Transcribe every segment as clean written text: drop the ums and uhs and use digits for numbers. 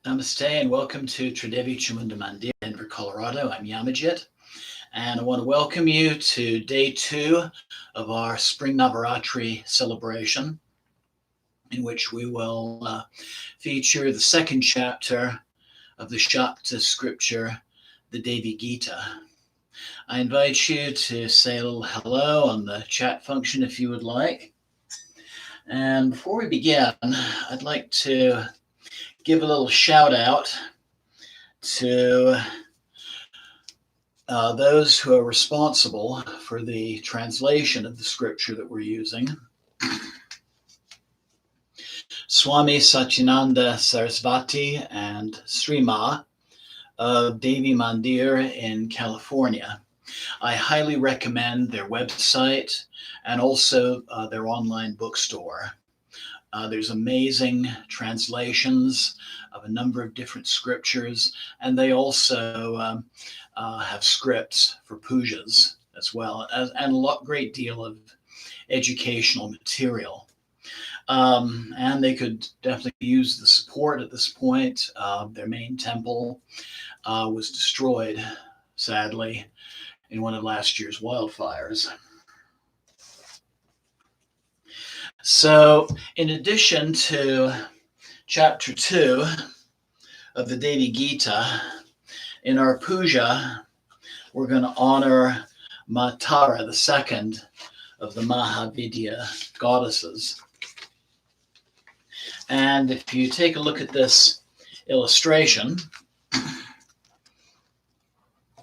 Namaste and welcome to Devi Chamunda Mandir, Denver, Colorado. I'm Yamajit, and I want to welcome you to day 2 of our spring Navaratri celebration, in which we will feature the second chapter of the Shakta scripture, the Devi Gita. I invite you to say a little hello on the chat function if you would like. And before we begin, I'd like to give a little shout out to those who are responsible for the translation of the scripture that we're using. Swami Satyananda Sarasvati and Srima of Devi Mandir in California. I highly recommend their website and also their online bookstore. There's amazing translations of a number of different scriptures, and they also have scripts for pujas as well, and a great deal of educational material. And they could definitely use the support at this point. Their main temple was destroyed, sadly, in one of last year's wildfires. So, in addition to chapter 2 of the Devi Gita, in our puja, we're going to honor Ma Tara, the second of the Mahavidya goddesses. And if you take a look at this illustration,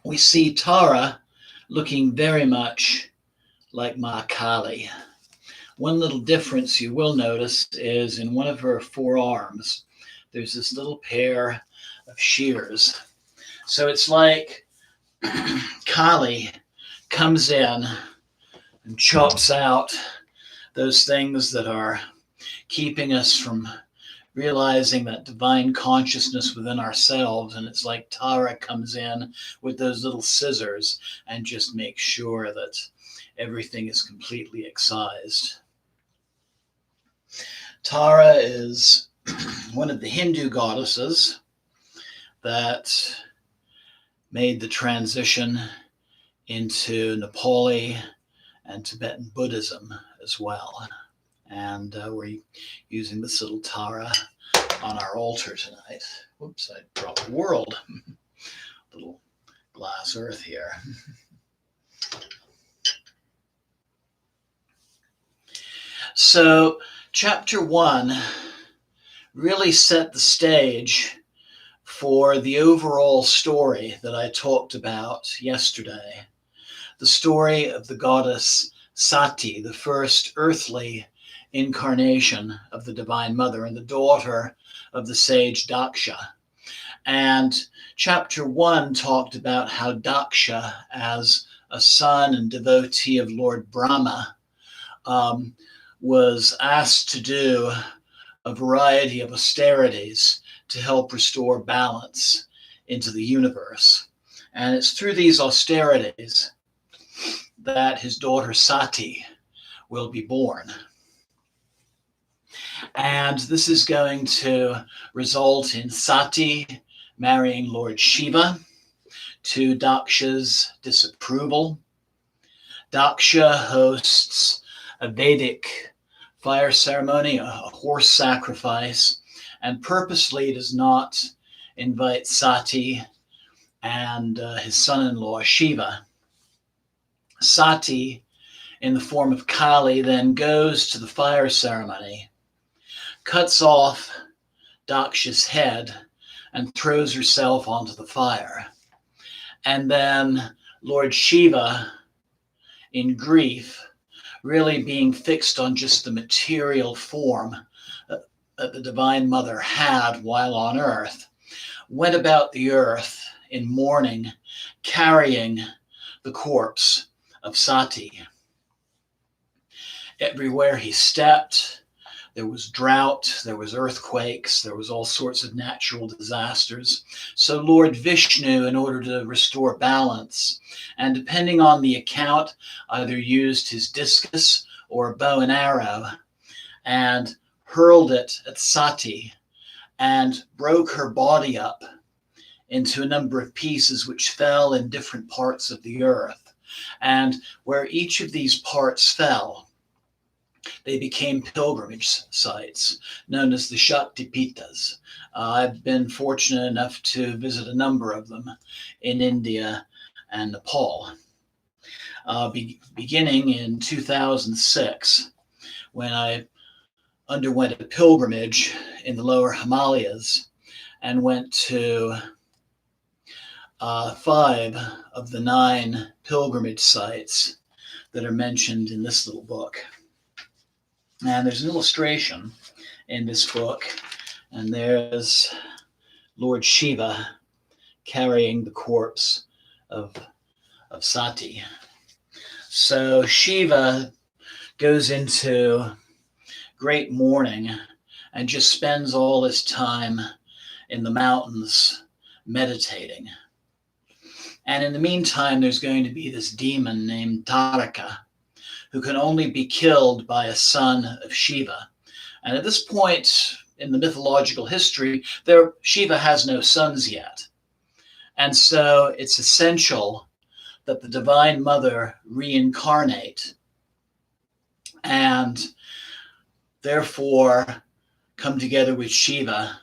we see Tara looking very much like Ma Kali. One little difference you will notice is in one of her forearms, there's this little pair of shears. So it's like Kali comes in and chops out those things that are keeping us from realizing that divine consciousness within ourselves. And it's like Tara comes in with those little scissors and just makes sure that everything is completely excised. Tara is one of the Hindu goddesses that made the transition into Nepali and Tibetan Buddhism as well. And we're using this little Tara on our altar tonight. Whoops, I dropped the world. Little glass earth here. So, chapter 1 really set the stage for the overall story that I talked about yesterday. The story of the goddess Sati, the first earthly incarnation of the Divine Mother and the daughter of the sage Daksha. And chapter 1 talked about how Daksha, as a son and devotee of Lord Brahma, was asked to do a variety of austerities to help restore balance into the universe. And it's through these austerities that his daughter Sati will be born. And this is going to result in Sati marrying Lord Shiva, to Daksha's disapproval. Daksha hosts a Vedic fire ceremony, a horse sacrifice, and purposely does not invite Sati and his son-in-law Shiva. Sati, in the form of Kali, then goes to the fire ceremony, cuts off Daksha's head, and throws herself onto the fire. And then Lord Shiva, in grief, really being fixed on just the material form that the Divine Mother had while on earth, went about the earth in mourning, carrying the corpse of Sati. Everywhere he stepped, there was drought, there was earthquakes, there was all sorts of natural disasters. So Lord Vishnu, in order to restore balance, and depending on the account, either used his discus or a bow and arrow and hurled it at Sati and broke her body up into a number of pieces which fell in different parts of the earth. And where each of these parts fell, they became pilgrimage sites known as the Shaktipitas. I've been fortunate enough to visit a number of them in India and Nepal. Beginning in 2006, when I underwent a pilgrimage in the lower Himalayas and went to 5 of the 9 pilgrimage sites that are mentioned in this little book. And there's an illustration in this book, and there's Lord Shiva carrying the corpse of Sati. So Shiva goes into great mourning and just spends all his time in the mountains meditating. And in the meantime, there's going to be this demon named Taraka, who can only be killed by a son of Shiva. And at this point in the mythological history, Shiva has no sons yet. And so it's essential that the Divine Mother reincarnate and therefore come together with Shiva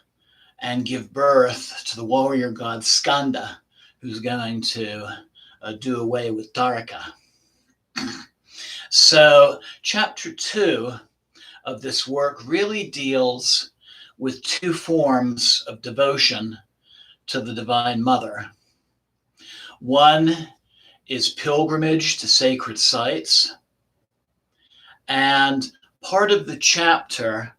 and give birth to the warrior god Skanda, who's going to do away with Taraka. So chapter 2 of this work really deals with 2 forms of devotion to the Divine Mother. One is pilgrimage to sacred sites, and part of the chapter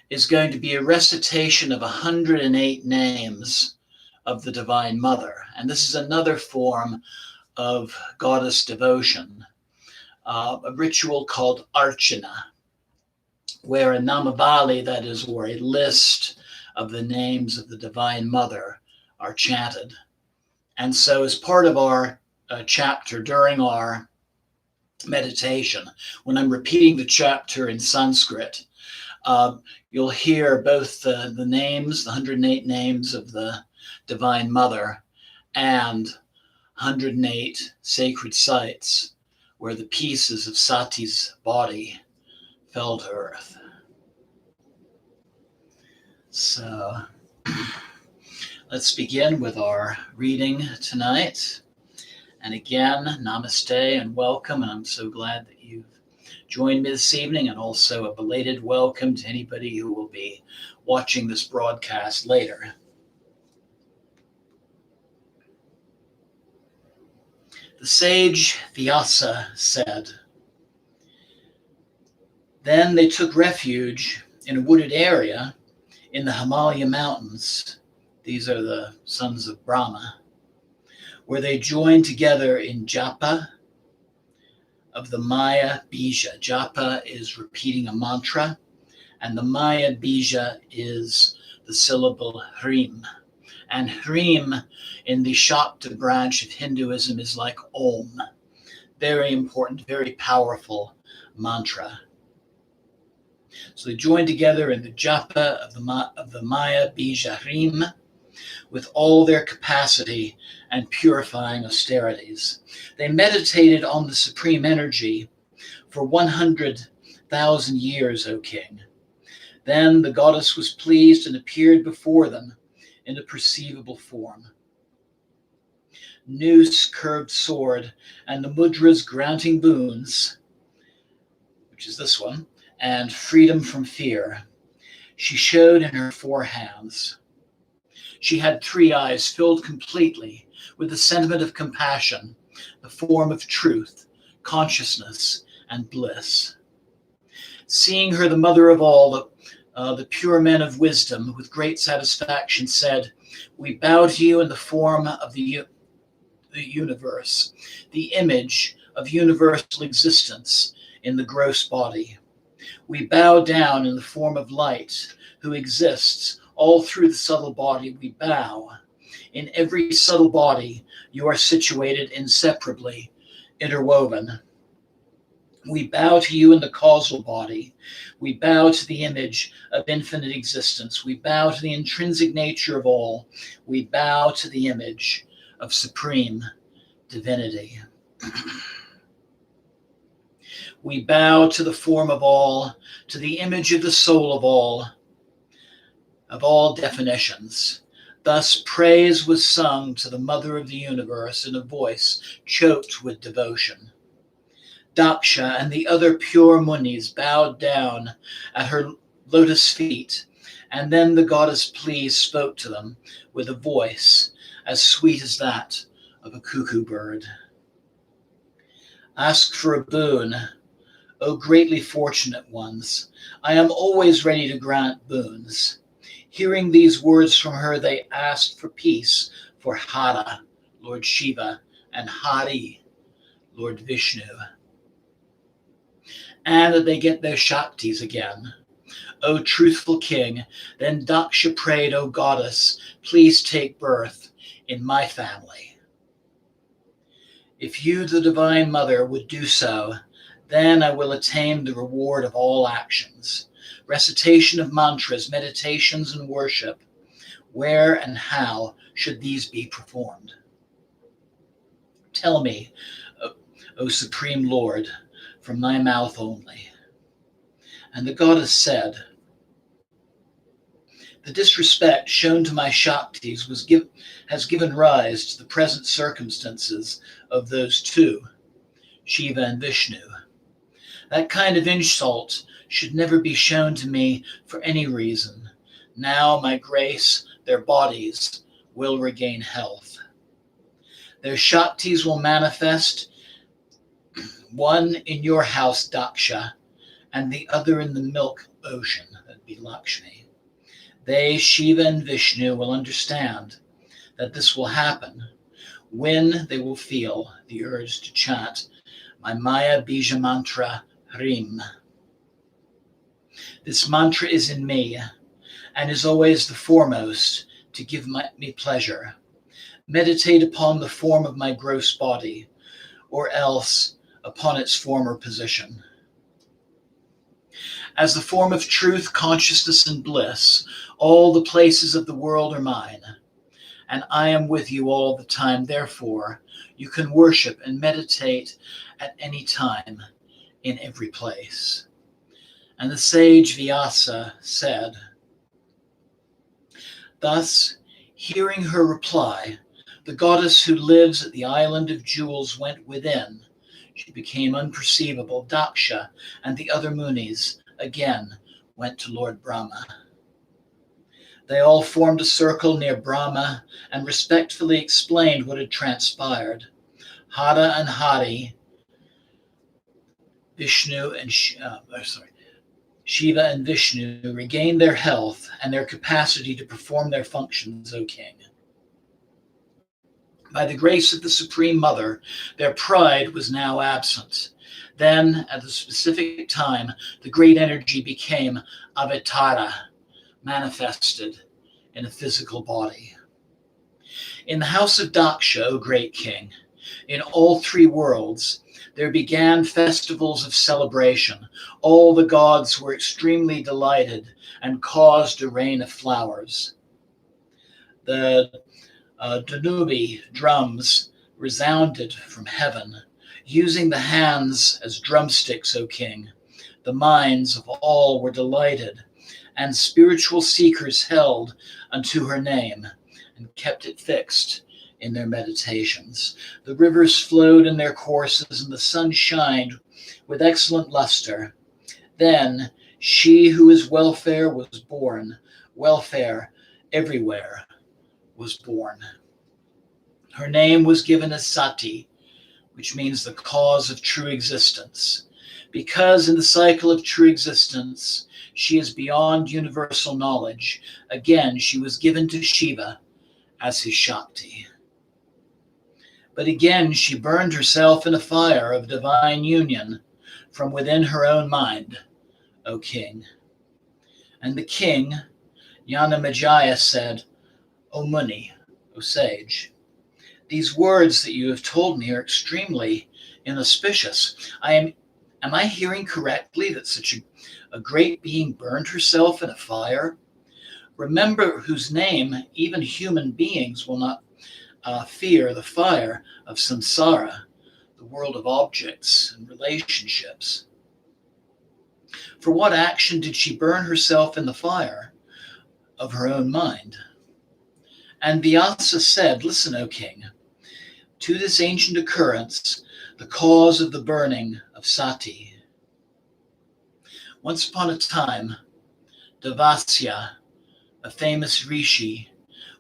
is going to be a recitation of 108 names of the Divine Mother. And this is another form of goddess devotion, a ritual called Archana, where a Namavali, that is, or a list of the names of the Divine Mother, are chanted. And so as part of our chapter during our meditation, when I'm repeating the chapter in Sanskrit, you'll hear both the names, the 108 names of the Divine Mother, and 108 sacred sites where the pieces of Sati's body fell to earth. So let's begin with our reading tonight. And again, namaste and welcome. And I'm so glad that you've joined me this evening, and also a belated welcome to anybody who will be watching this broadcast later. The sage Vyasa said, "Then they took refuge in a wooded area in the Himalaya mountains." These are the sons of Brahma, where they joined together in japa of the Maya Bija. Japa is repeating a mantra, and the Maya Bija is the syllable Hrim. And Hrim in the Shakta branch of Hinduism is like Om. Very important, very powerful mantra. So they joined together in the japa of the Maya Bija Hrim with all their capacity and purifying austerities. They meditated on the supreme energy for 100,000 years, O king. Then the goddess was pleased and appeared before them in a perceivable form. Noose, curved sword, and the mudras granting boons, which is this one, and freedom from fear, she showed in her 4 hands. She had 3 eyes filled completely with the sentiment of compassion, the form of truth, consciousness, and bliss. Seeing her, the mother of all, the pure men of wisdom, with great satisfaction said, "We bow to you in the form of the universe, the image of universal existence in the gross body. We bow down in the form of light, who exists all through the subtle body. We bow. In every subtle body, you are situated inseparably, interwoven. We bow to you in the causal body. We bow to the image of infinite existence. We bow to the intrinsic nature of all. We bow to the image of supreme divinity. We bow to the form of all, to the image of the soul of all definitions. Thus, praise was sung to the Mother of the universe in a voice choked with devotion. Daksha and the other pure munis bowed down at her lotus feet, and then the goddess Please spoke to them with a voice as sweet as that of a cuckoo bird. Ask for a boon, O greatly fortunate ones. I am always ready to grant boons. Hearing these words from her, they asked for peace for Hara, Lord Shiva, and Hari, Lord Vishnu, and that they get their Shaktis again. O truthful king, then Daksha prayed, O goddess, please take birth in my family. If you, the Divine Mother, would do so, then I will attain the reward of all actions. Recitation of mantras, meditations, and worship. Where and how should these be performed? Tell me, O Supreme Lord, from thy mouth only. And the goddess said, the disrespect shown to my Shaktis has given rise to the present circumstances of those two, Shiva and Vishnu. That kind of insult should never be shown to me for any reason. Now, my grace, their bodies will regain health. Their Shaktis will manifest, one in your house, Daksha, and the other in the milk ocean, that'd be Lakshmi. They, Shiva and Vishnu, will understand that this will happen when they will feel the urge to chant my Maya Bija mantra, Hrim. This mantra is in me and is always the foremost to give me pleasure. Meditate upon the form of my gross body, or else upon its former position. As the form of truth, consciousness, and bliss, all the places of the world are mine, and I am with you all the time. Therefore, you can worship and meditate at any time, in every place. And the sage Vyasa said, thus, hearing her reply, the goddess who lives at the island of jewels went within. She became unperceivable. Daksha and the other munis again went to Lord Brahma. They all formed a circle near Brahma and respectfully explained what had transpired. Hara and Hari, Shiva and Vishnu regained their health and their capacity to perform their functions, O king. By the grace of the Supreme Mother, their pride was now absent. Then, at a specific time, the great energy became avatara, manifested in a physical body. In the house of Daksha, O great king, in all three worlds, there began festivals of celebration. All the gods were extremely delighted and caused a rain of flowers. The Danubi drums resounded from heaven, using the hands as drumsticks, O king. The minds of all were delighted, and spiritual seekers held unto her name and kept it fixed in their meditations. The rivers flowed in their courses, and the sun shined with excellent luster. Then she who is welfare was born. Welfare everywhere was born. Her name was given as Sati, which means the cause of true existence. Because in the cycle of true existence, she is beyond universal knowledge. Again, she was given to Shiva as his Shakti. But again, she burned herself in a fire of divine union from within her own mind, O king. And the king, Jnanamajaya, said, O Muni, O sage, these words that you have told me are extremely inauspicious. I am Am I hearing correctly that such a great being burned herself in a fire? Remember whose name even human beings will not fear the fire of samsara, the world of objects and relationships. For what action did she burn herself in the fire of her own mind? And Vyasa said, listen, O king, to this ancient occurrence, the cause of the burning of Sati. Once upon a time, Devasya, a famous rishi,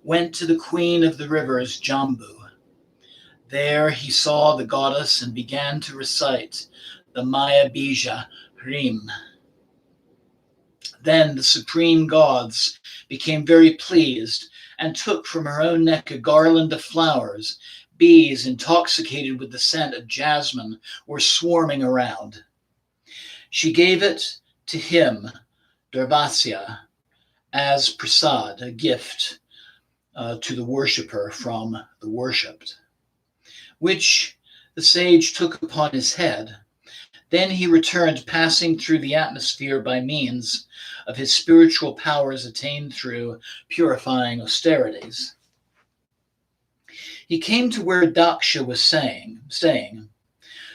went to the queen of the rivers, Jambu. There he saw the goddess and began to recite the Maya Bija Hrim. Then the supreme gods became very pleased and took from her own neck a garland of flowers. Bees, intoxicated with the scent of jasmine, were swarming around. She gave it to him, Durvasya, as prasad, a gift to the worshipper from the worshipped, which the sage took upon his head. Then he returned, passing through the atmosphere by means of his spiritual powers attained through purifying austerities. He came to where Daksha was staying,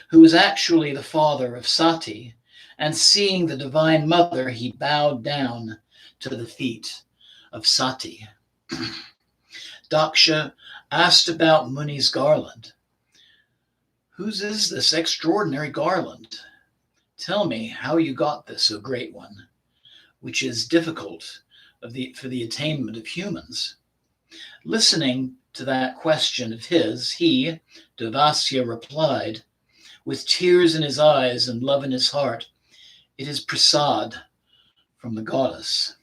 who was actually the father of Sati, and seeing the divine mother, he bowed down to the feet of Sati. Daksha asked about Muni's garland. Whose is this extraordinary garland? Tell me how you got this, O great one, which is difficult for the attainment of humans. Listening to that question of his, he, Devasya, replied, with tears in his eyes and love in his heart, it is prasad from the goddess.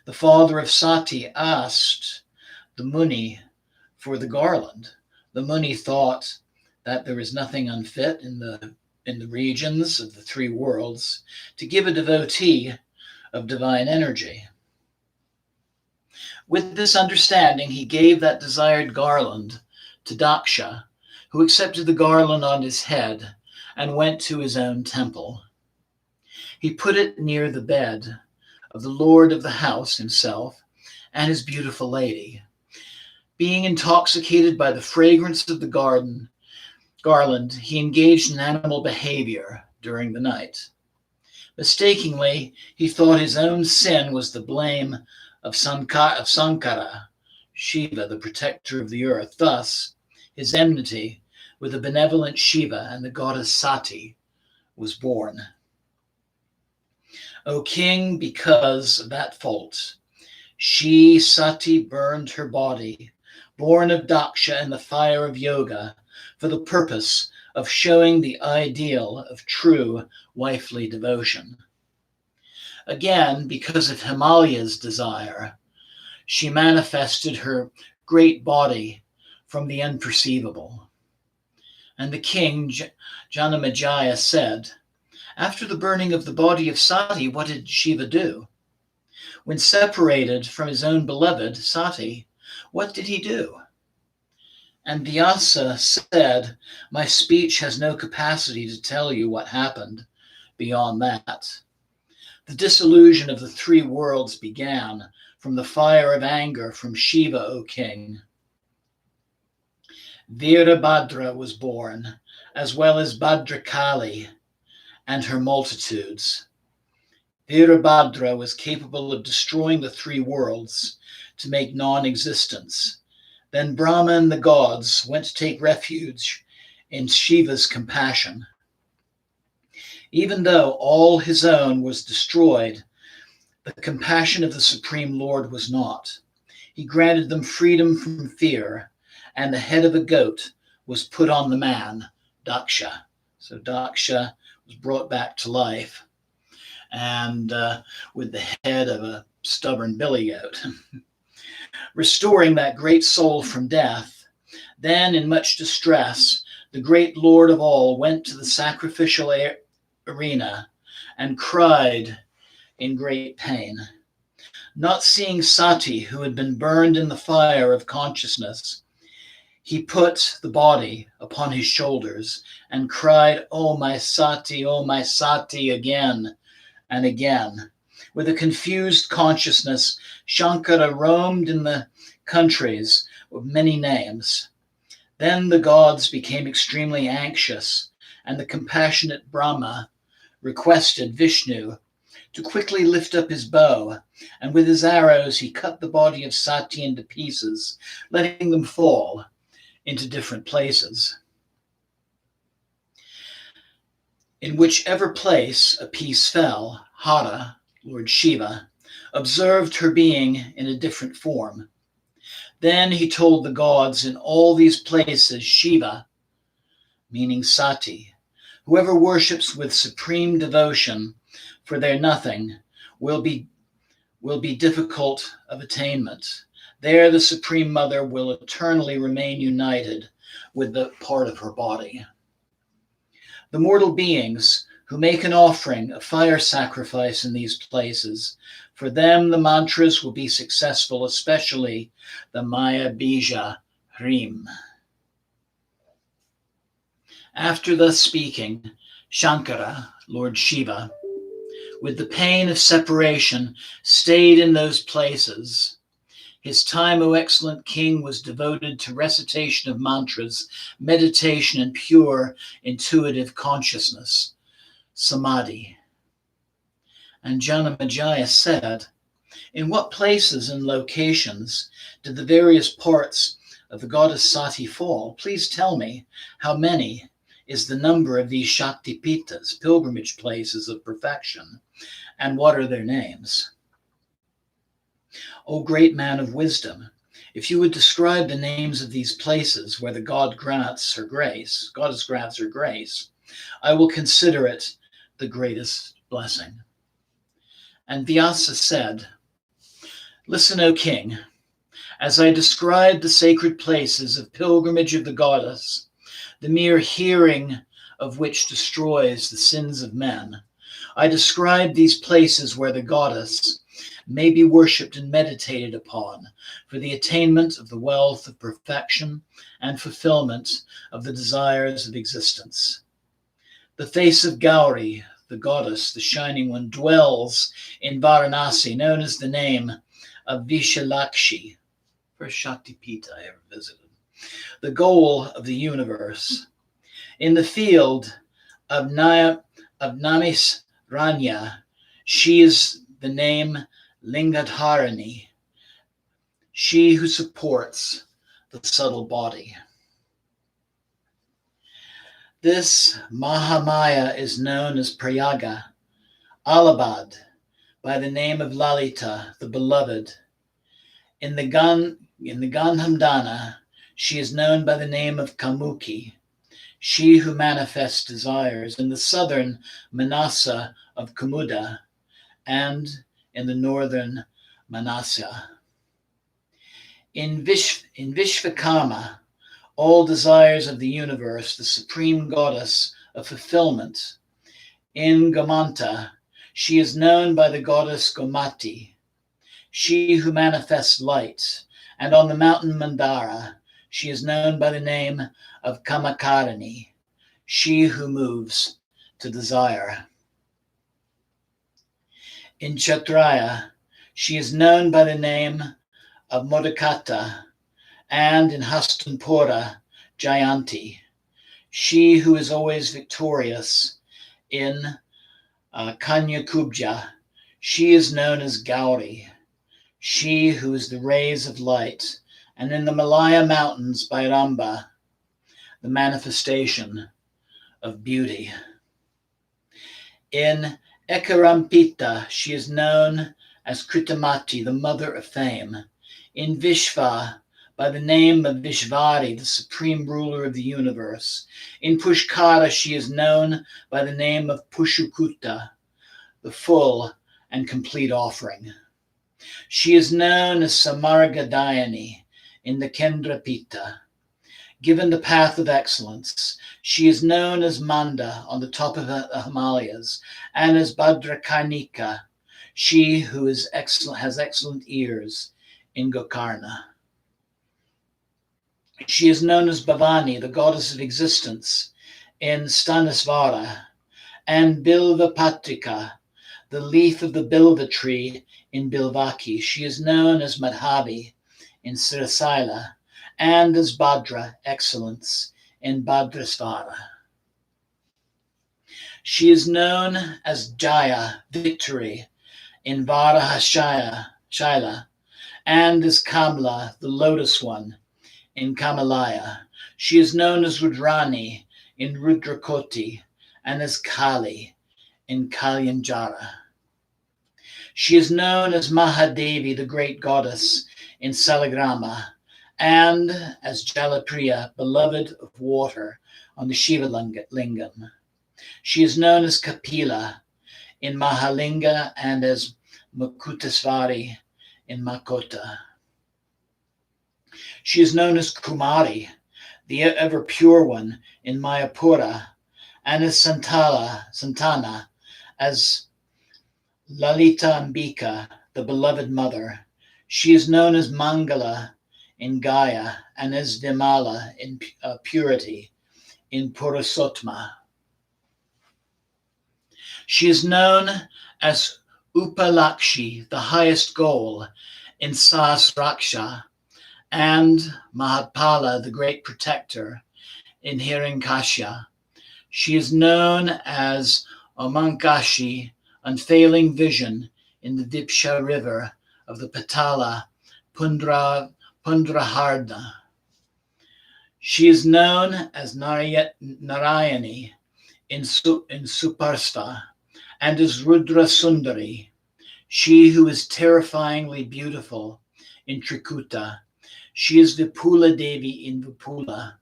The father of Sati asked the Muni for the garland. The Muni thought that there is nothing unfit in the regions of the three worlds to give a devotee of divine energy. With this understanding, he gave that desired garland to Daksha, who accepted the garland on his head and went to his own temple. He put it near the bed of the lord of the house himself and his beautiful lady. Being intoxicated by the fragrance of the garland, he engaged in animal behavior during the night. Mistakenly, he thought his own sin was the blame of Sankara, Shiva, the protector of the earth. Thus, his enmity with the benevolent Shiva and the goddess Sati was born. O king, because of that fault, she, Sati, burned her body, born of Daksha in the fire of yoga, for the purpose of showing the ideal of true wifely devotion. Again, because of Himalaya's desire, she manifested her great body from the unperceivable. And the king, Janamejaya, said, after the burning of the body of Sati, what did Shiva do? When separated from his own beloved, Sati, what did he do? And Vyasa said, my speech has no capacity to tell you what happened beyond that. The disillusion of the three worlds began from the fire of anger from Shiva, O king. Virabhadra was born, as well as Bhadrakali and her multitudes. Virabhadra was capable of destroying the three worlds to make non-existence. Then Brahma and the gods went to take refuge in Shiva's compassion. Even though all his own was destroyed, the compassion of the Supreme Lord was not. He granted them freedom from fear, and the head of a goat was put on the man, Daksha. So Daksha was brought back to life, and with the head of a stubborn billy goat, restoring that great soul from death. Then, in much distress, the great Lord of all went to the sacrificial arena and cried in great pain. Not seeing Sati, who had been burned in the fire of consciousness, He put the body upon his shoulders and cried, "Oh my Sati," again and again. With a confused consciousness, Shankara roamed in the countries with many names. Then the gods became extremely anxious, and the compassionate Brahma requested Vishnu to quickly lift up his bow, and with his arrows he cut the body of Sati into pieces, letting them fall into different places. In whichever place a piece fell, Hara, Lord Shiva, observed her being in a different form. Then he told the gods, in all these places Shiva, meaning Sati, whoever worships with supreme devotion for their nothing will be difficult of attainment. There the Supreme Mother will eternally remain united with the part of her body. The mortal beings who make an offering, a fire sacrifice in these places, for them the mantras will be successful, especially the Maya Bija Hrim. After thus speaking, Shankara, Lord Shiva, with the pain of separation, stayed in those places. His time, O excellent king, was devoted to recitation of mantras, meditation, and pure intuitive consciousness, samadhi. And Janamejaya said, "In what places and locations did the various parts of the goddess Sati fall? Please tell me how many is the number of these Shakti Pitas, pilgrimage places of perfection, and what are their names?" O great man of wisdom, if you would describe the names of these places where the goddess grants her grace, I will consider it the greatest blessing. And Vyasa said, "Listen, O king, as I describe the sacred places of pilgrimage of the goddess, the mere hearing of which destroys the sins of men, I describe these places where the goddess may be worshipped and meditated upon for the attainment of the wealth of perfection and fulfillment of the desires of existence. The face of Gauri, the goddess, the Shining One, dwells in Varanasi, known as the name of Vishalakshi, first Shakti Pita I ever visited, the goal of the universe. In the field of Namisranya, she is the name Lingadharani, she who supports the subtle body. This Mahamaya is known as Prayaga, Allahabad, by the name of Lalita, the beloved. In the Gandhamdana, she is known by the name of Kamuki, she who manifests desires. In the southern Manasa of Kumuda, and in the northern Manasya. In Vishvakarma, all desires of the universe, the supreme goddess of fulfillment. In Gamanta, she is known by the goddess Gomati, she who manifests light. And on the mountain Mandara, she is known by the name of Kamakarani, she who moves to desire. In Kshatriya, she is known by the name of Modakata, and in Hastanpura, Jayanti, she who is always victorious. In Kanyakubja, she is known as Gauri, she who is the rays of light. And in the Malaya Mountains, Bhairamba, the manifestation of beauty. In Ekarampita, she is known as Kritamati, the mother of fame. In Vishva, by the name of Vishvari, the supreme ruler of the universe. In Pushkara, she is known by the name of Pushukuta, the full and complete offering. She is known as Samargadayani in the Kendrapita. Given the path of excellence, she is known as Manda on the top of the Himalayas, and as Bhadrakarnika, she who is excellent, has excellent ears in Gokarna. She is known as Bhavani, the goddess of existence, in Stanisvara, and Bilvapatrika, the leaf of the Bilva tree in Bilvaki. She is known as Madhavi in Sirasila, and as Bhadra, excellence, in Bhadrasvara. She is known as Jaya, victory, in Shaila, and as Kamla, the lotus one, in Kamalaya. She is known as Rudrani in Rudrakoti, and as Kali in Kalyanjara. She is known as Mahadevi, the great goddess, in Salagrama, and as Jalapriya, beloved of water, on the Shiva Lingam. She is known as Kapila in Mahalinga and as Mukutasvari in Makota. She is known as Kumari, the ever pure one, in Mayapura, and as Santana, as Lalita Ambika, the beloved mother. She is known as Mangala in Gaya and as Vimala in purity in Purusotma. She is known as Upalakshi, the highest goal, in Sahasraksha, and Mahapala, the great protector, in Hiranyakasha. She is known as Omankashi, unfailing vision, in the Dipsha river of the Patala, Pundraharda. She is known as Narayani in Suparsva, and as Rudra Sundari, she who is terrifyingly beautiful, in Trikuta. She is Vipula Devi in Vipula.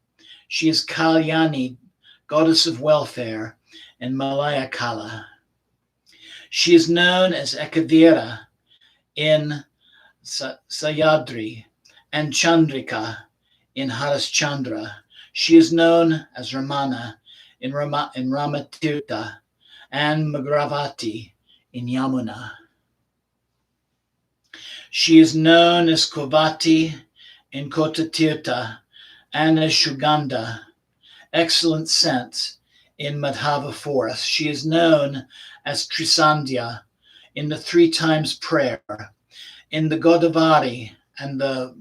She is Kalyani, goddess of welfare, in Malayakala. She is known as Ekavira in Sayadri and Chandrika in Harashchandra. She is known as Ramana in Ramatirtha and Magravati in Yamuna. She is known as Kovati in Kotatirtha and as Shugandha, excellent scent, in Madhava forest. She is known as Trisandhya in the three times prayer, in the Godavari and the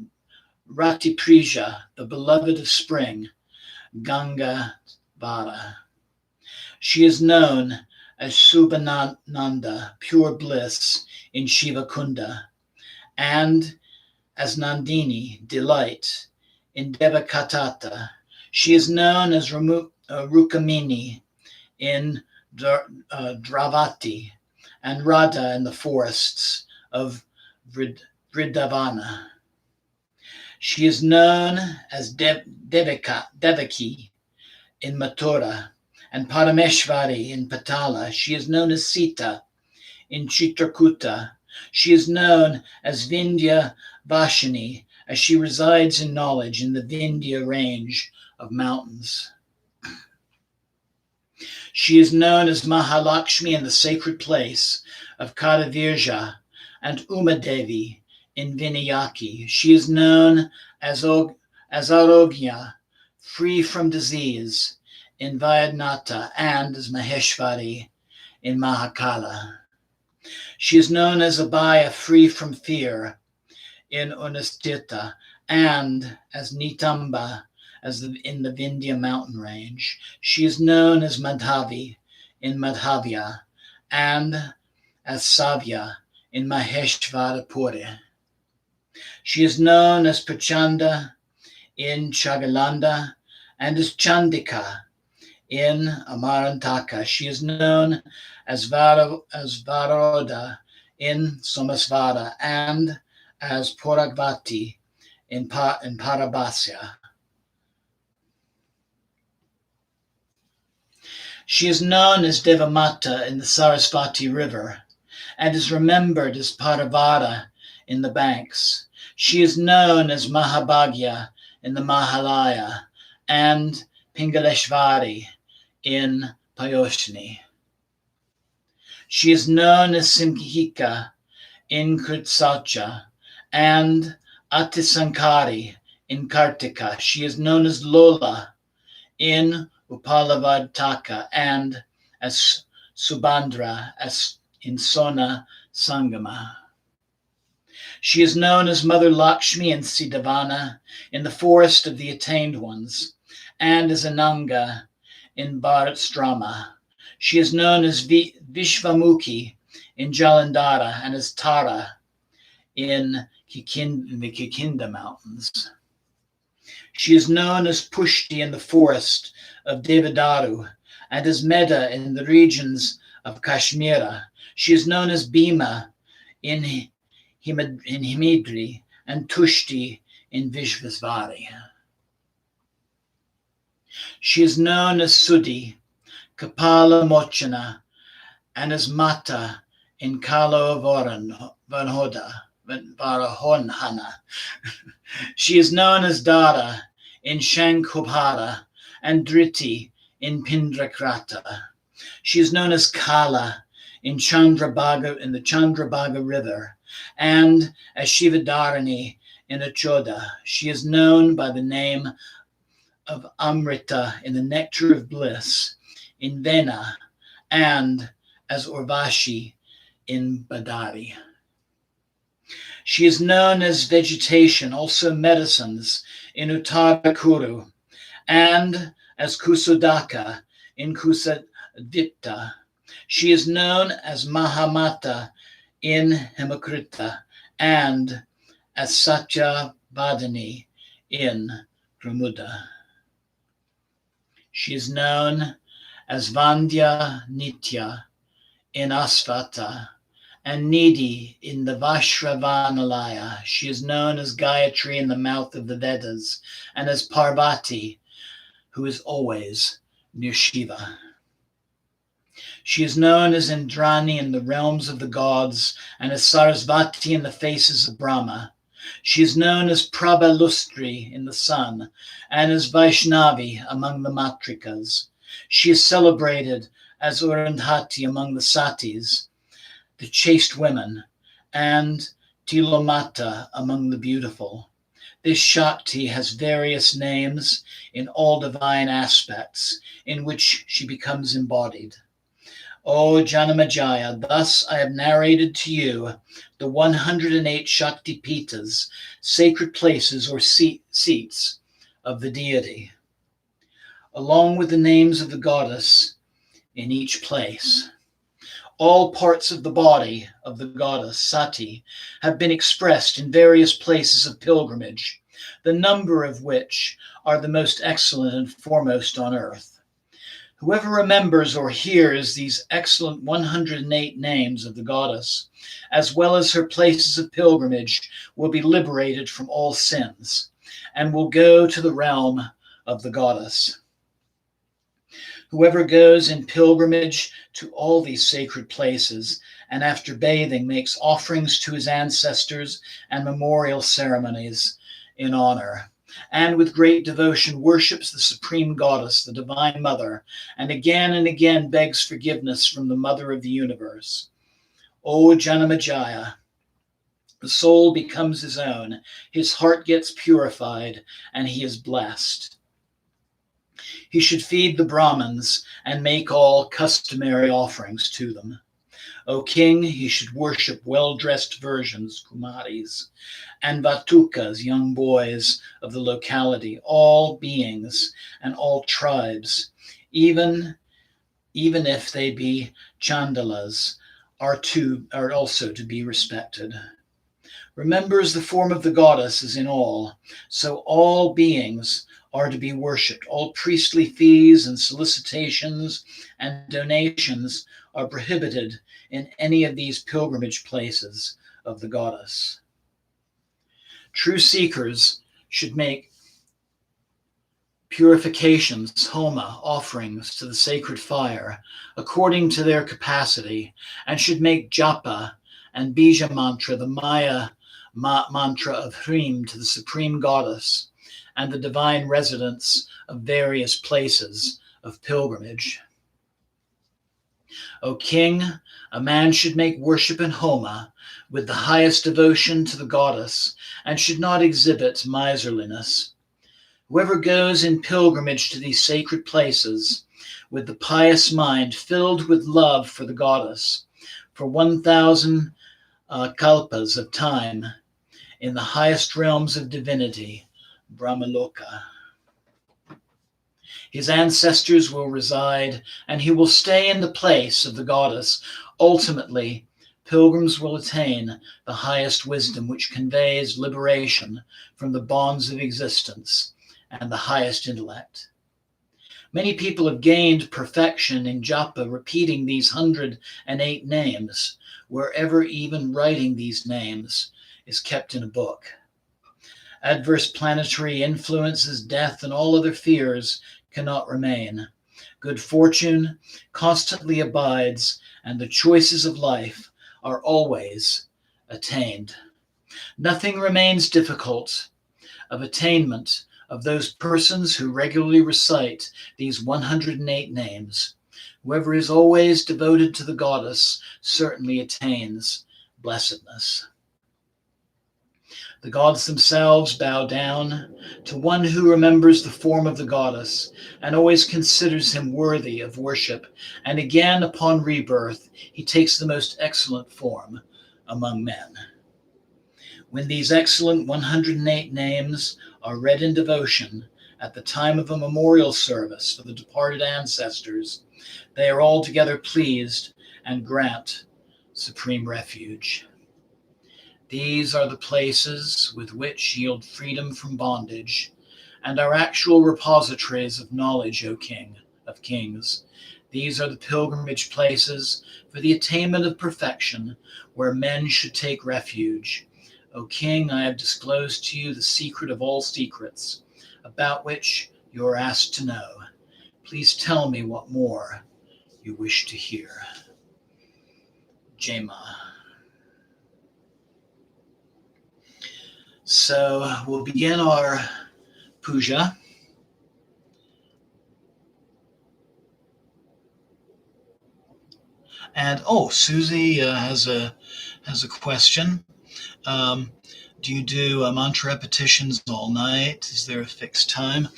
Ratiprija, the beloved of spring, Ganga Vara. She is known as Subhananda, pure bliss, in Shiva Kunda, and as Nandini, delight, in Devakatata. She is known as Rukamini in Dravati, and Radha in the forests of Vrindavana. She is known as Devaki in Mathura, and Parameshvari in Patala. She is known as Sita in Chitrakuta. She is known as Vindhya Vashini, as she resides in knowledge in the Vindhya range of mountains. She is known as Mahalakshmi in the sacred place of Kadavirja, and Umadevi in Vinayaki. She is known as Arogya, free from disease, in Vayadnata, and as Maheshwari in Mahakala. She is known as Abhaya, free from fear, in Unastita, and as Nitamba, in the Vindhya mountain range. She is known as Madhavi in Madhavya, and as Savya in Maheshwarapuri. She is known as Prachanda in Chagalanda, and as Chandika in Amarantaka. She is known as Varoda in Somasvara, and as Puragvati in Parabhasya. She is known as Devamata in the Sarasvati River, and is remembered as Paravara in the banks. She is known as Mahabhagya in the Mahalaya, and Pingaleshvari in Payoshni. She is known as Simhika in Kritsaucha, and Atisankari in Kartika. She is known as Lola in Upalavadtaka and as Subandra as in Sona Sangama. She is known as Mother Lakshmi in Sidavana in the forest of the attained ones, and as Ananga in Bharatstrama. She is known as Vishvamukhi in Jalandhara and as Tara in the Kikinda Mountains. She is known as Pushti in the forest of Devadaru and as Meda in the regions of Kashmira. She is known as Bhima in Himidri and Tushti in Vishvasvari. She is known as Sudhi, Kapala Mochana, and as Mata in Kalo Varahonhana. She is known as Dara in Shankobhara and Driti in Pindrakrata. She is known as Kala in the Chandrabhaga River and as Shivadarani in Achoda. She is known by the name of Amrita in the Nectar of Bliss in Vena and as Urvashi in Badari. She is known as vegetation, also medicines, in Uttarakuru, and as Kusudaka in Kusadipta. She is known as Mahamata in Hemakrita and as Satyavadini in Gramuda. She is known as Vandya Nitya in Asvata and Nidhi in the Vashravanalaya. She is known as Gayatri in the mouth of the Vedas and as Parvati, who is always near Shiva. She is known as Indrani in the realms of the gods and as Sarasvati in the faces of Brahma. She is known as Prabhalustri in the sun and as Vaishnavi among the Matrikas. She is celebrated as Urandhati among the Satis, the chaste women, and Tilomata among the beautiful. This Shakti has various names in all divine aspects in which she becomes embodied. O Janamajaya, thus I have narrated to you the 108 Shakti Pitas, sacred places or seats of the deity, along with the names of the goddess in each place. All parts of the body of the goddess Sati have been expressed in various places of pilgrimage, the number of which are the most excellent and foremost on earth. Whoever remembers or hears these excellent 108 names of the goddess, as well as her places of pilgrimage, will be liberated from all sins and will go to the realm of the goddess. Whoever goes in pilgrimage to all these sacred places and after bathing makes offerings to his ancestors and memorial ceremonies in honor, and with great devotion worships the supreme goddess, the divine mother, and again begs forgiveness from the mother of the universe. O Janamajaya, the soul becomes his own, his heart gets purified, and he is blessed. He should feed the Brahmins and make all customary offerings to them. O king, he should worship well-dressed virgins, kumaris, and vatukas, young boys of the locality, all beings and all tribes, even if they be chandalas, are also to be respected. Remembers the form of the goddess is in all, so all beings are to be worshipped. All priestly fees and solicitations and donations are prohibited in any of these pilgrimage places of the goddess. True seekers should make purifications, homa, offerings to the sacred fire, according to their capacity, and should make japa and bija mantra, the Maya mantra of Hrim, to the supreme goddess, and the divine residents of various places of pilgrimage. O king, a man should make worship in Homa with the highest devotion to the goddess, and should not exhibit miserliness. Whoever goes in pilgrimage to these sacred places with the pious mind filled with love for the goddess, for 1,000 kalpas of time, in the highest realms of divinity, Brahmaloka, his ancestors will reside, and he will stay in the place of the goddess. Ultimately, pilgrims will attain the highest wisdom, which conveys liberation from the bonds of existence and the highest intellect. Many people have gained perfection in japa, repeating these 108 names, wherever even writing these names is kept in a book. Adverse planetary influences, death, and all other fears cannot remain. Good fortune constantly abides, and the choices of life are always attained. Nothing remains difficult of attainment of those persons who regularly recite these 108 names. Whoever is always devoted to the goddess certainly attains blessedness. The gods themselves bow down to one who remembers the form of the goddess and always considers him worthy of worship. And again, upon rebirth, he takes the most excellent form among men. When these excellent 108 names are read in devotion at the time of a memorial service for the departed ancestors, they are altogether pleased and grant supreme refuge. These are the places with which yield freedom from bondage, and are actual repositories of knowledge, O King of Kings. These are the pilgrimage places for the attainment of perfection, where men should take refuge. O King, I have disclosed to you the secret of all secrets, about which you are asked to know. Please tell me what more you wish to hear. Jema. So we'll begin our puja. And Susie has a question. Do you do mantra repetitions all night? Is there a fixed time?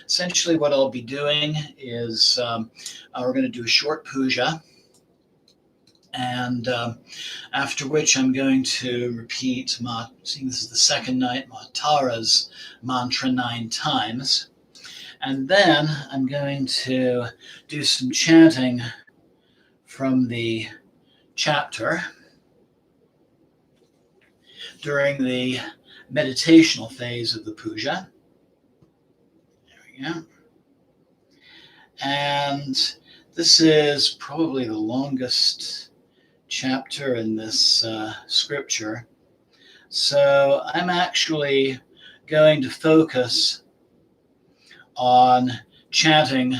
Essentially, what I'll be doing is we're going to do a short puja, and after which I'm going to repeat, seeing this is the second night, Tara's mantra 9 times. And then I'm going to do some chanting from the chapter during the meditational phase of the puja. There we go. And this is probably the longest chapter in this scripture. So I'm actually going to focus on chanting the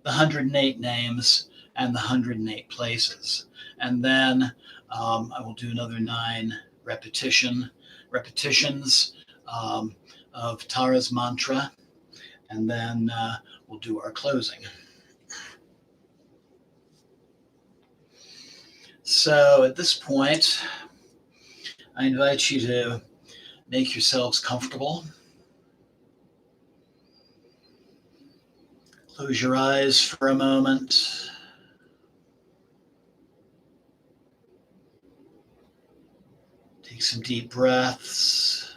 108 names and the 108 places. And then I will do another 9 repetitions of Tara's mantra, and then we'll do our closing. So at this point, I invite you to make yourselves comfortable. Close your eyes for a moment. Take some deep breaths.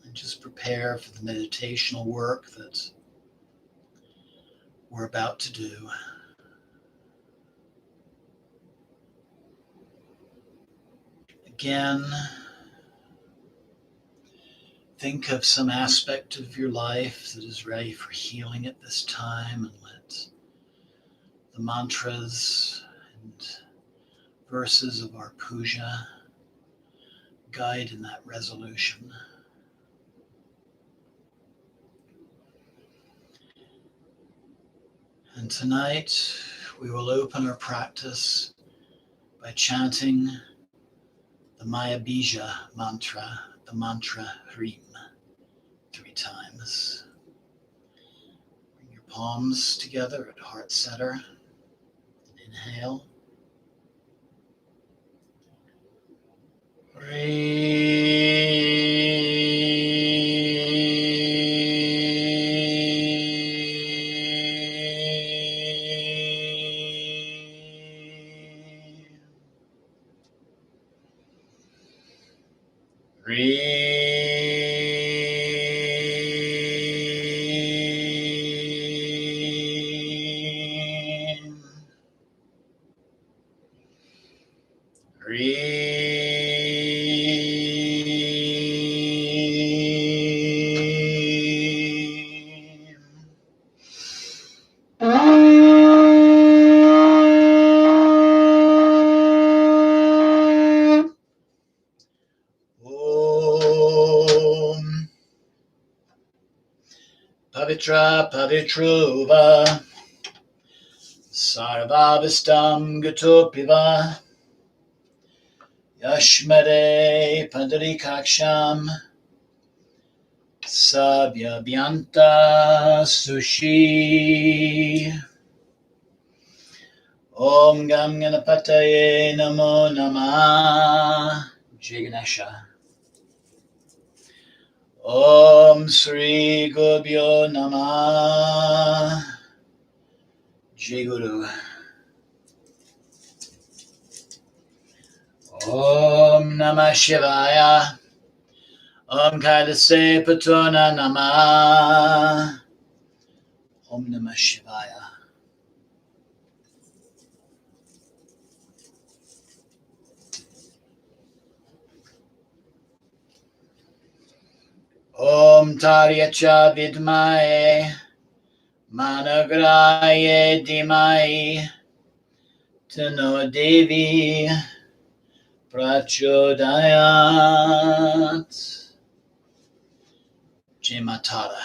And just prepare for the meditational work that we're about to do. Again, think of some aspect of your life that is ready for healing at this time, and let the mantras and verses of our puja guide in that resolution. And tonight we will open our practice by chanting the Maya Bija mantra, the mantra Hrim, 3 times. Bring your palms together at heart center. Inhale. Pavitra Pavitruva Sarvabhistam Gatopiva Yashmare Pandarikaksham Sabhyabhyanta Sushi. Om Gam Ganapataye Namo Namah. Jai Ganesha. Om Sri Gurubhyo Namah. Jai Guru. Om Namah Shivaya. Om Kailase Patona Namah. Om Namah Shivaya. Om Taryacha Vidmae Managraye Dimai Tano Devi Prachodayat. Jai Matara.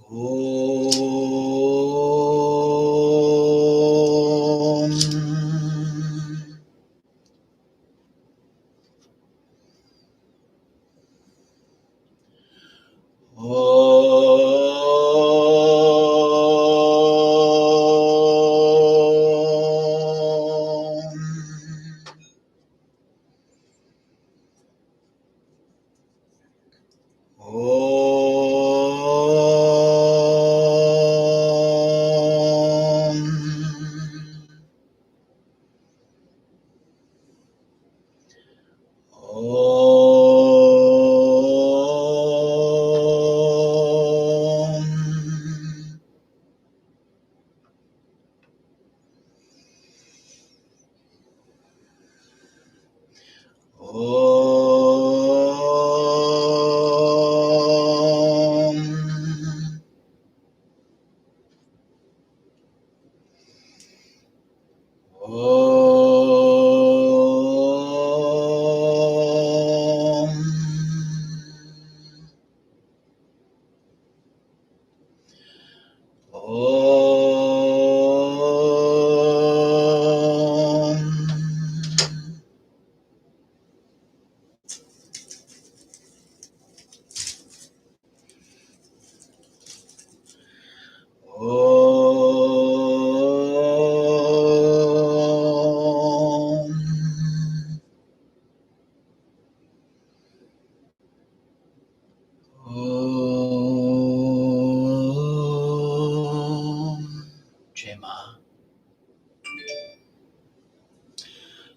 Om.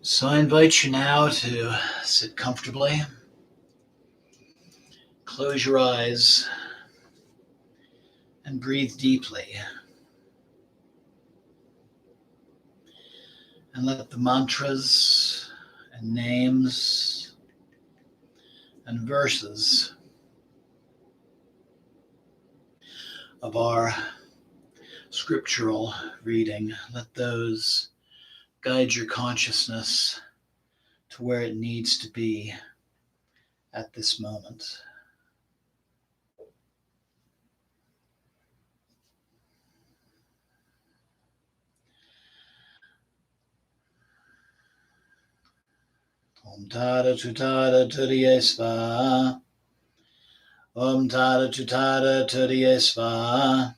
So I invite you now to sit comfortably, close your eyes, and breathe deeply. And let the mantras and names and verses of our scriptural reading, let those guide your consciousness to where it needs to be at this moment. Om Tara Tutara Turiya Svaha. Om Tada Tutada Turiya Svaha.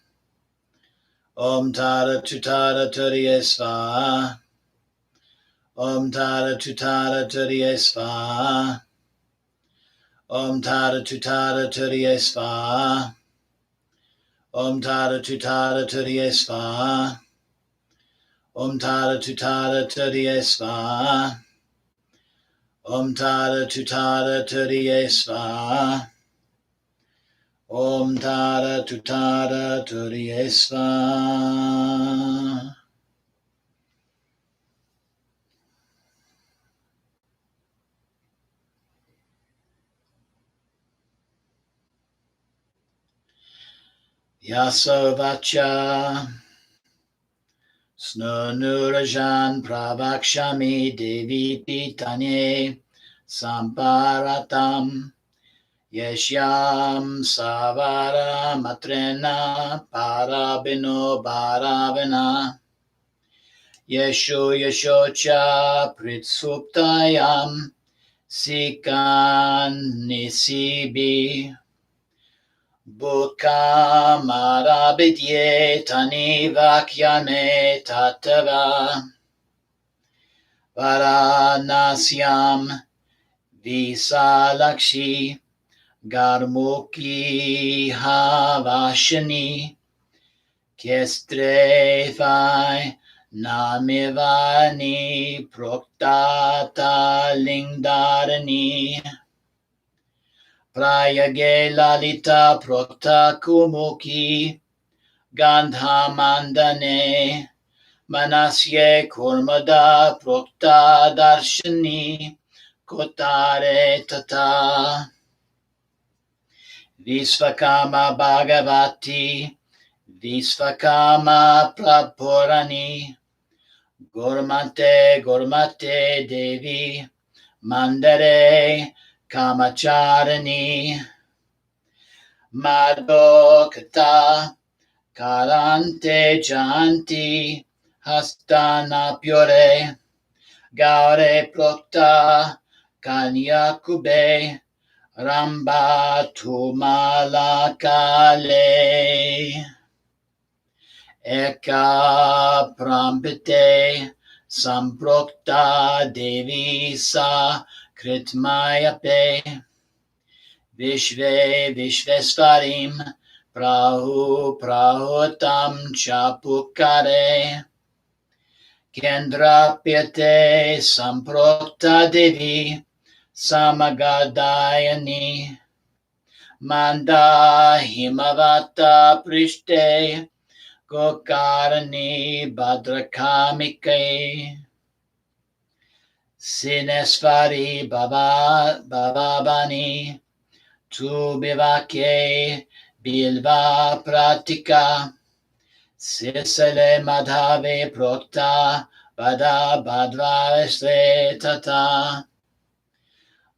Om Tada Tutada Turiya Svaha. Om Tada Tutada Turiya Svaha. Om Tada Tutada Turiya Svaha. Om Tada Tutada Turiya Svaha. Om Tada Tutada Turiya Svaha. Om Tada Tutada Turiya Svaha. Om Tada Tutada Turiya Svaha. Yasovacha Snunurajan Pravakshami Devi Pitanye Samparatam Yeshyam Savara Matrena Parabino Bharavana Yesho Yeshocha Pritsuptayam Sikan Nisibi Buka marabidye tani vakyane tatava Varanasyam visalakshi garmukhi havashani kestrefai namivani proktata lingdarani Prayage lalita prokta kumukhi gandhamandane manasye kurmada prokta darshani kotare tata Visvakama Bhagavati Visvakama Prapurani Gurmate Devi Mandare Kamacharani Madhokata Karante Janti Hastanapyore Gaure Prokta Kanyakube Ramba Tumala Kale Eka Prampite Samprokta Devi Sa Kritmayape Vishvesvarim Prahutam Chapukare Kendrapyate Samprokta Devi Samagadayani Manda Himavata Prishte Gokarani Bhadrakamike Sinesvari Bhavabani Tubivake Bilva Pratika Sisale Madhave Prokta Vada Badvavesre Tata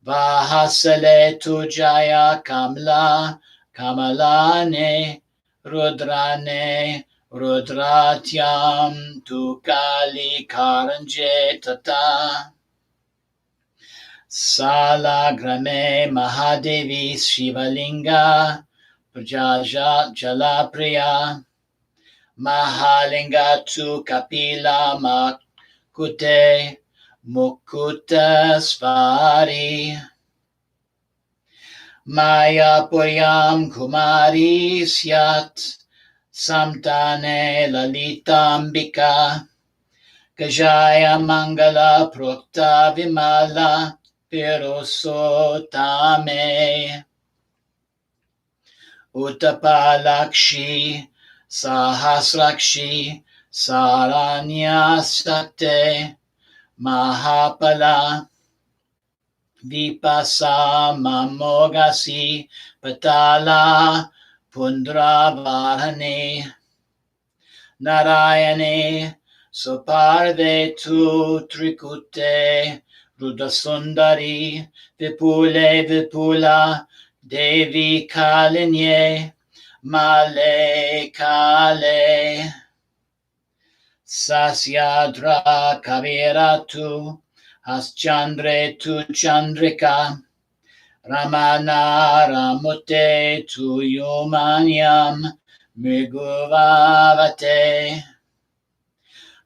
Vahasale Tujaya Kamla Kamalane Rudrane Rudratyam Tukali Karanje Tata Salagrame Mahadevi Shivalinga Prajaja Jalapriya Mahalinga Tu Kapila Makute Mukuta Svari Mayapuyam Kumari Syat Samtane Lalitambika Kajaya Mangala Prokta Vimala Pirosotame Utapalakshi Sahasrakshi Saranyasate Mahapala Vipasa Mamogasi Patala Pundravarhane Narayane Soparvetu Trikute Rudasundari Vipule Vipula Devi Kalinye Male Kale Sasyadra Kaviratu Haschandre tu Chandrika Ramana ramute tu yomanyam mriguvavate.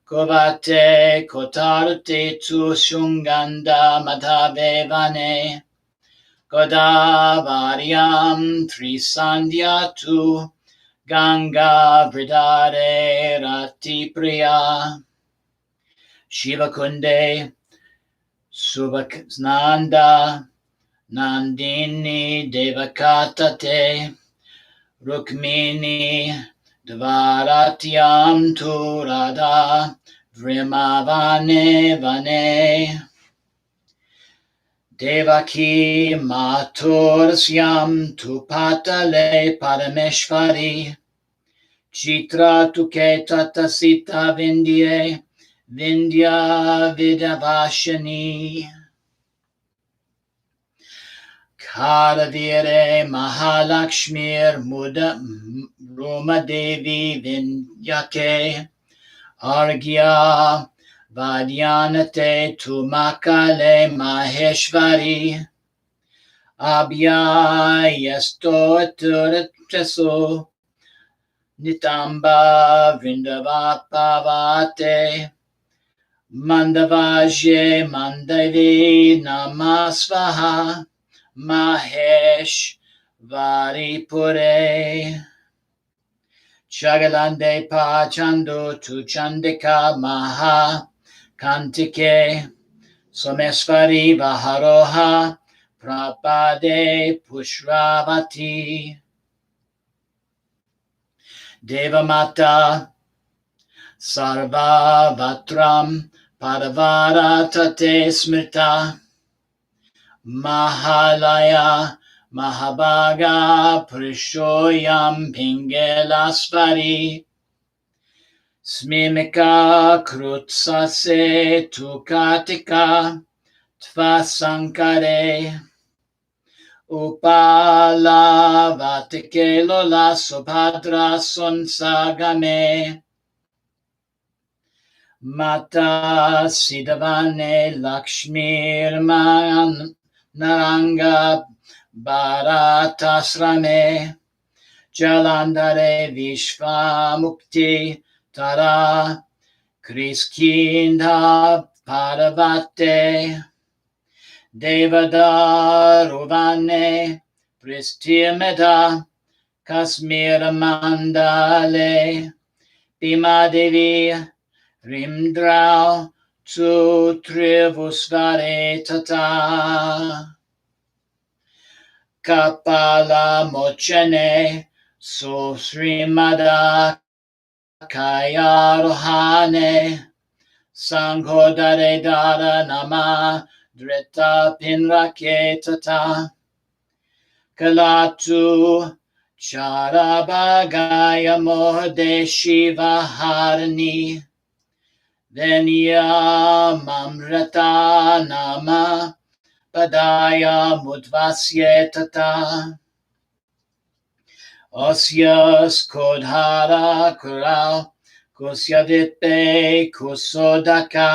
Kovate kotarute tu shunganda madhavevane. Godavaryam trisandhya tu Ganga vridare ratipriya. Shivakunde subhaksnanda Nandini devakatate. Rukmini dvaratyam tu radha vrimavane vane. Devaki maturasyam tu patale parameshvari. Chitra tu ke tatasita vindye vindya vidavashani. Karavire Mahalakshmir Muda Ruma Devi Vinyake Argya Vadyanate Tumakale Maheshvari Abhya Yastoturteso Nitamba Vrindavapavate Mandavaje Mandavi Namasvaha Mahesh Varipure Chagalande Pachando Tu Chandika Maha Kantike Somesvari Vaharoha Prapade Pushravati Devamata Sarva Vatram Padavaratate Smrita Mahalaya Mahabhaga Purishoyam Pingelasvari Smimika Krutsase Tukatika Tvasankare Upala Vatikelola Subhadra Sonsagame Mata Sidavane Lakshmirman Naranga Bharatasrame Jalandhare Vishvamukti Tara Kriskinda Paravate Devadaruvane Pristimeda Kasmira Mandale Bhimadevi Rimdrau tu trivusvare tata Kapala mochane so srimada kayarohane Sanghodare dara nama dreta pinrake tata Kalatu charabagaya mohde shiva harani Venya mamrata nama padaya mudvasye tata Osya skodhara kurau kusya vipe kusodaka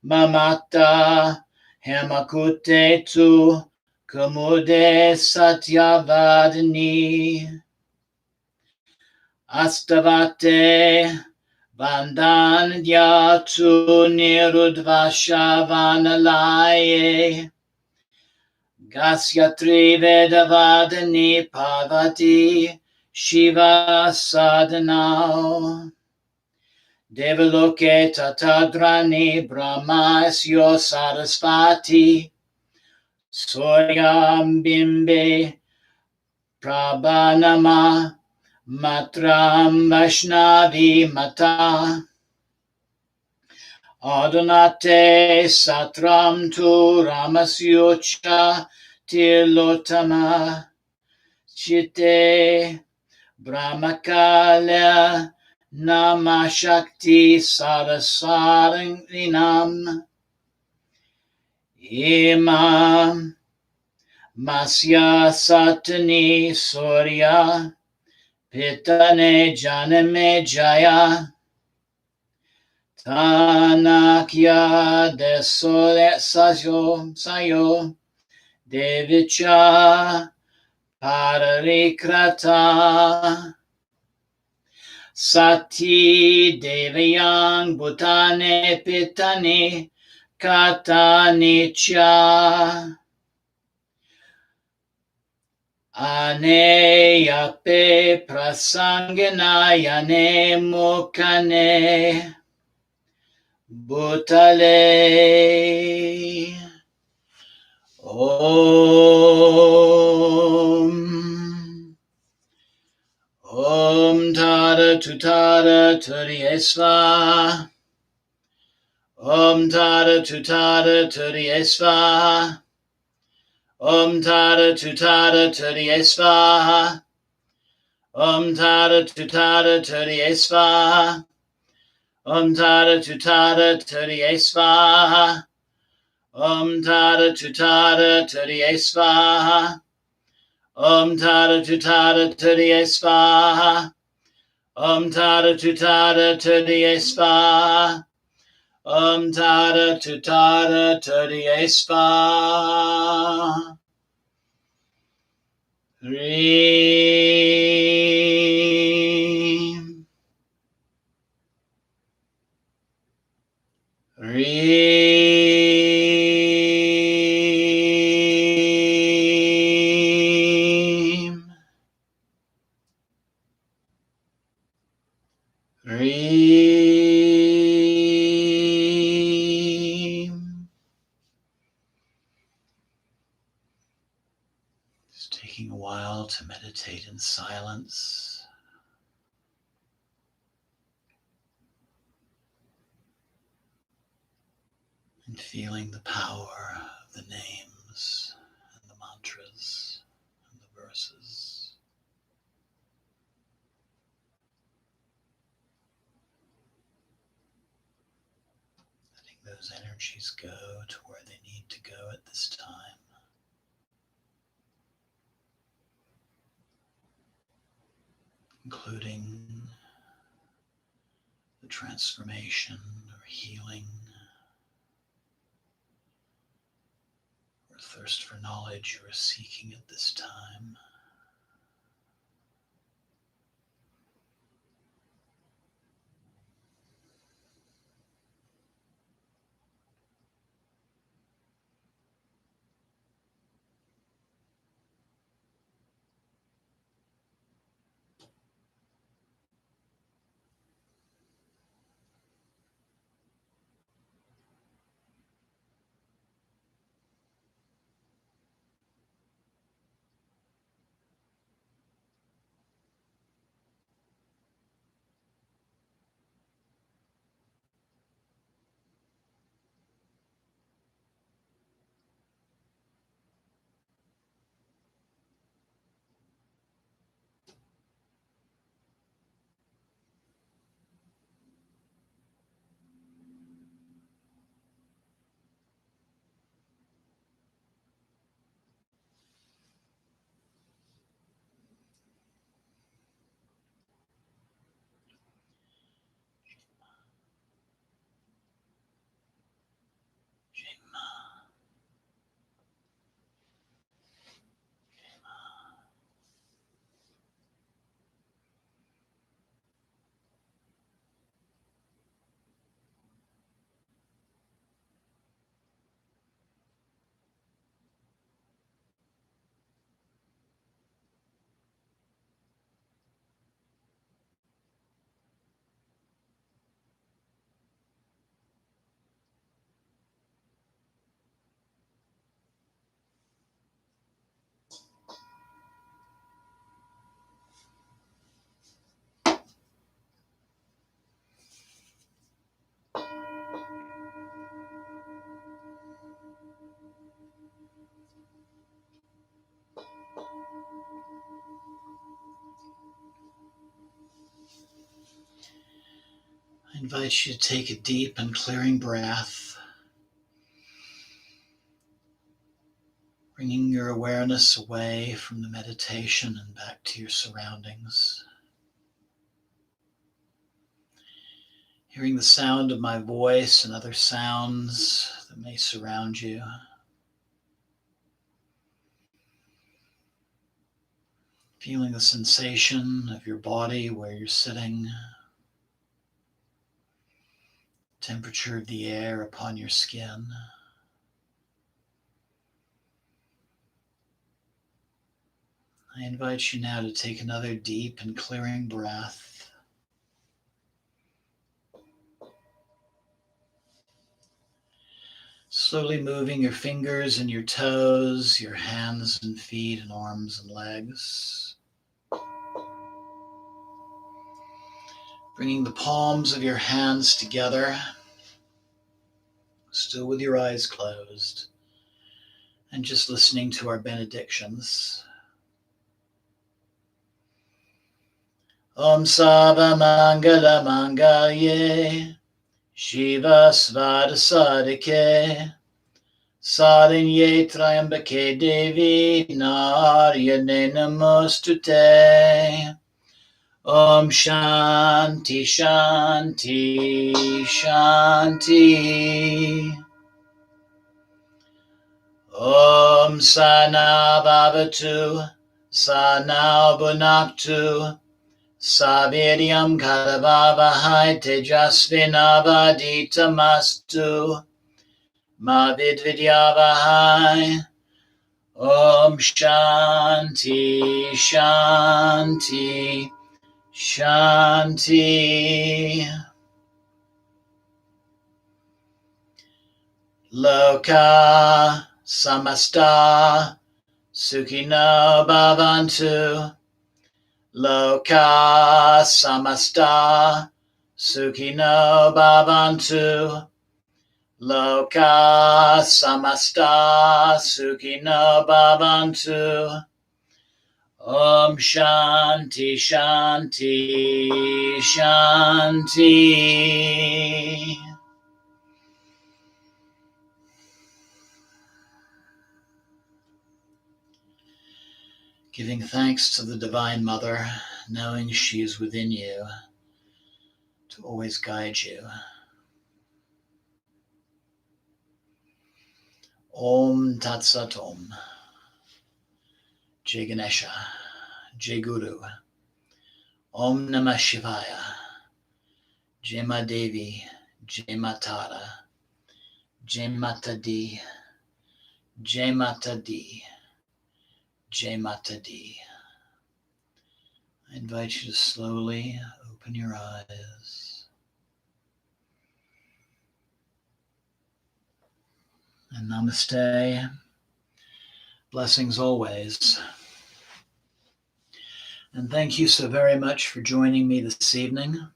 mamata hemakute tu kumude satyavadini astavate Vandanya tu nirudvashavanalaye Gasyatri vedavadani pavati Shiva sadhanao Devaloke tatadrani brahmasyo sarasvati Soyam bimbe prabhanama matram vaishnavi mata Adonate satram tu ramasyocha tilotama chite brahmakalya namashakti sarasarinam imam masya satani surya pitane janame jaya Tanakya desole sayo Devicha Pararikrata Sati Devayang Bhutane Pitani Katanicha Aneyape Prasanganayane Mukane Bhutale Om Om Tara Tutara Turiesva Om Tara Tutara Turiesva Om Tara Tutara Turiesva Om Tara Tutara Turiesva Om Tara Tutara Turiesva Om Tara Tutara Turiesva Om Tara Tutara Turiesva Om Tara Tutara Turiesva Om Tara Tutara Turiesva Reem Reem Reem. Just taking a while to meditate in silence. And feeling the power of the names and the mantras and the verses. Letting those energies go to where they need to go at this time. Including the transformation or healing or thirst for knowledge you are seeking at this time. I invite you to take a deep and clearing breath, bringing your awareness away from the meditation and back to your surroundings. Hearing the sound of my voice and other sounds that may surround you. Feeling the sensation of your body where you're sitting, temperature of the air upon your skin. I invite you now to take another deep and clearing breath. Slowly moving your fingers and your toes, your hands and feet and arms and legs. Bringing the palms of your hands together, still with your eyes closed, and just listening to our benedictions. Om Sava Mangala Mangalye Shiva Svada Sadike Saranye Triambake Devi Naryane Namostute. Om Shanti Shanti Shanti. Om Sana Bhavatu Sana Bhunaktu Saviryam Karavavahai Tejasvinavaditamastu Ma Vidvidyavahai. Om Shanti Shanti Shanti. Loka Samasta Sukhino Bhavantu. Loka Samasta Sukhino Bhavantu. Loka Samasta Sukhino Bhavantu. Om Shanti Shanti Shanti. Giving thanks to the Divine Mother, knowing she is within you to always guide you. Om Tat Sat Om. Jai Ganesha, Jai Guru. Om Namah Shivaya. Jai Ma Devi, Jai Ma Tara. Jai Mata Di, Jai Mata Di, Jai Mata Di. I invite you to slowly open your eyes. And namaste. Blessings always. And thank you so very much for joining me this evening.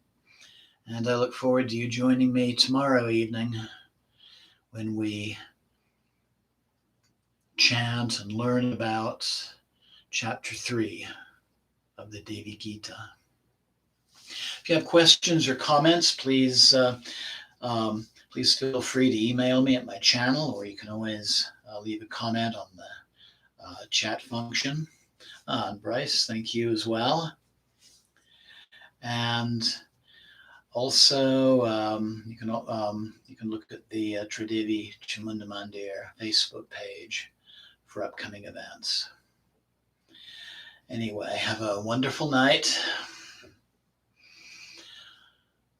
And I look forward to you joining me tomorrow evening when we chant and learn about chapter 3 of the Devi Gita. If you have questions or comments, please feel free to email me at my channel, or you can always leave a comment on the chat function. And Bryce, thank you as well. And also, you can look at the Tridevi Chamunda Mandir Facebook page for upcoming events. Anyway, have a wonderful night.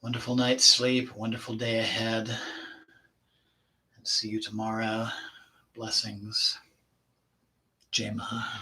Wonderful night's sleep, wonderful day ahead. And see you tomorrow. Blessings. Jai Maha.